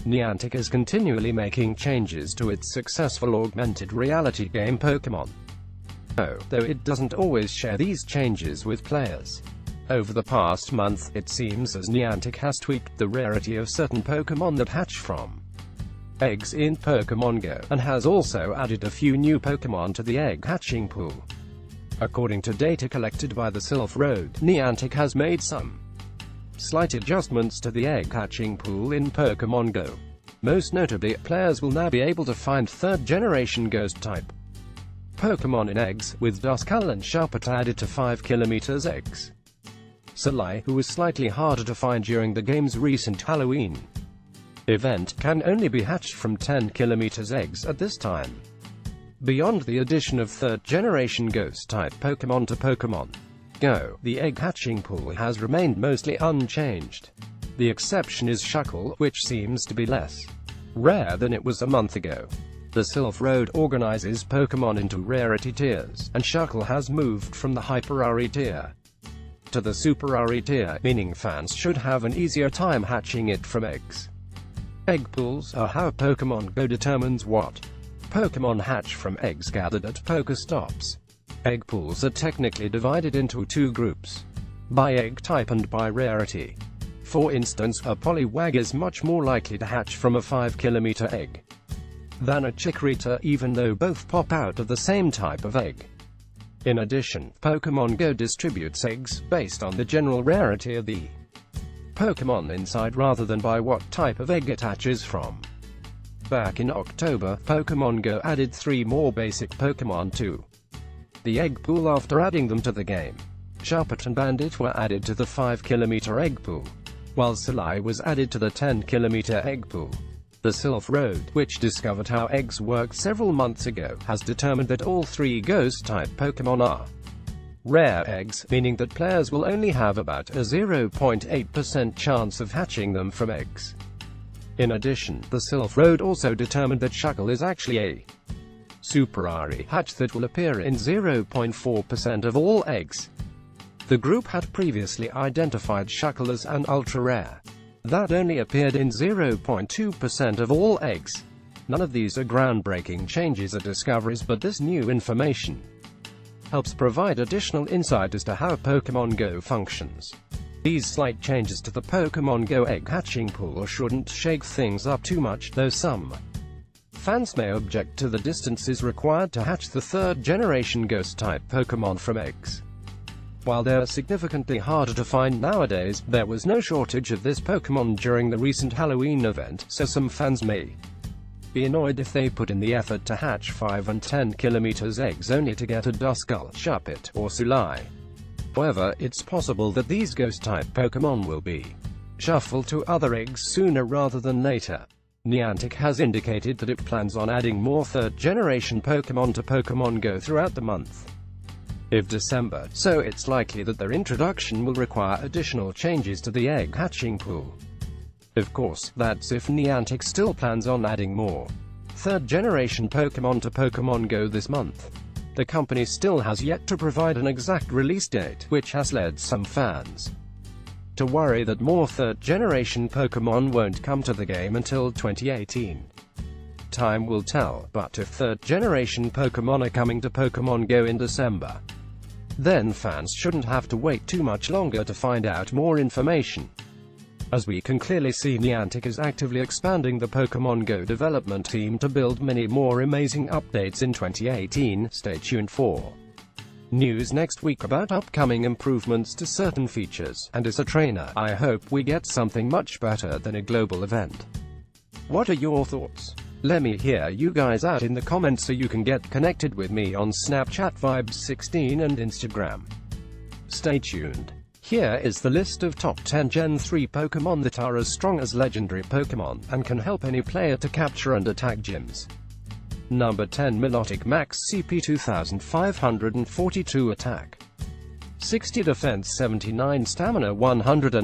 Niantic is continually making changes to its successful augmented reality game Pokémon. Though it doesn't always share these changes with players. Over the past month, it seems as Niantic has tweaked the rarity of certain Pokémon that hatch from eggs in Pokémon Go, and has also added a few new Pokémon to the egg hatching pool. According to data collected by the Sylph Road, Niantic has made some slight adjustments to the egg hatching pool in Pokémon Go. Most notably, players will now be able to find third-generation Ghost-type Pokémon in eggs, with Duskull and Shuppet added to 5km eggs. Salai, who was slightly harder to find during the game's recent Halloween event, can only be hatched from 10km eggs at this time. Beyond the addition of third-generation Ghost-type Pokémon to Pokémon Go, the egg hatching pool has remained mostly unchanged. The exception is Shuckle, which seems to be less rare than it was a month ago. The Sylph Road organizes Pokémon into rarity tiers, and Shuckle has moved from the Hyper-Rari tier to the Super-Rari tier, meaning fans should have an easier time hatching it from eggs. Egg pools are how Pokémon Go determines what Pokémon hatch from eggs gathered at Pokestops. Egg pools are technically divided into two groups, by egg type and by rarity. For instance, a Poliwag is much more likely to hatch from a 5km egg than a Chikorita, even though both pop out of the same type of egg. In addition, Pokémon Go distributes eggs based on the general rarity of the Pokémon inside rather than by what type of egg it hatches from. Back in October, Pokémon Go added 3 more basic Pokémon to the egg pool after adding them to the game. Shuppet and Bandit were added to the 5km egg pool, while Salai was added to the 10km egg pool. The Sylph Road, which discovered how eggs work several months ago, has determined that all 3 Ghost-type Pokémon are rare eggs, meaning that players will only have about a 0.8% chance of hatching them from eggs. In addition, the Sylph Road also determined that Shuckle is actually a Super-Rari hatch that will appear in 0.4% of all eggs. The group had previously identified Shuckle as an ultra-rare that only appeared in 0.2% of all eggs. None of these are groundbreaking changes or discoveries, but this new information helps provide additional insight as to how Pokémon Go functions. These slight changes to the Pokémon Go egg hatching pool shouldn't shake things up too much, though some fans may object to the distances required to hatch the third-generation Ghost-type Pokémon from eggs. While they're significantly harder to find nowadays, there was no shortage of this Pokémon during the recent Halloween event, so some fans may be annoyed if they put in the effort to hatch 5 and 10km eggs only to get a Duskull, Shuppet, or Salai. However, it's possible that these Ghost-type Pokémon will be shuffled to other eggs sooner rather than later. Niantic has indicated that it plans on adding more third-generation Pokémon to Pokémon Go throughout the month of December, so it's likely that their introduction will require additional changes to the egg hatching pool. Of course, that's if Niantic still plans on adding more third-generation Pokémon to Pokémon Go this month. The company still has yet to provide an exact release date, which has led some fans to worry that more third-generation Pokémon won't come to the game until 2018. Time will tell, but if third-generation Pokémon are coming to Pokémon Go in December, then fans shouldn't have to wait too much longer to find out more information. As we can clearly see, Niantic is actively expanding the Pokémon Go development team to build many more amazing updates in 2018. Stay tuned for news next week about upcoming improvements to certain features, and as a trainer, I hope we get something much better than a global event. What are your thoughts? Let me hear you guys out in the comments so you can get connected with me on Snapchat Vibes16 and Instagram. Stay tuned. Here is the list of top 10 Gen 3 Pokémon that are as strong as legendary Pokémon, and can help any player to capture and attack gyms. Number 10 Milotic Max CP 2542 Attack, 60 Defense, 79 Stamina, 109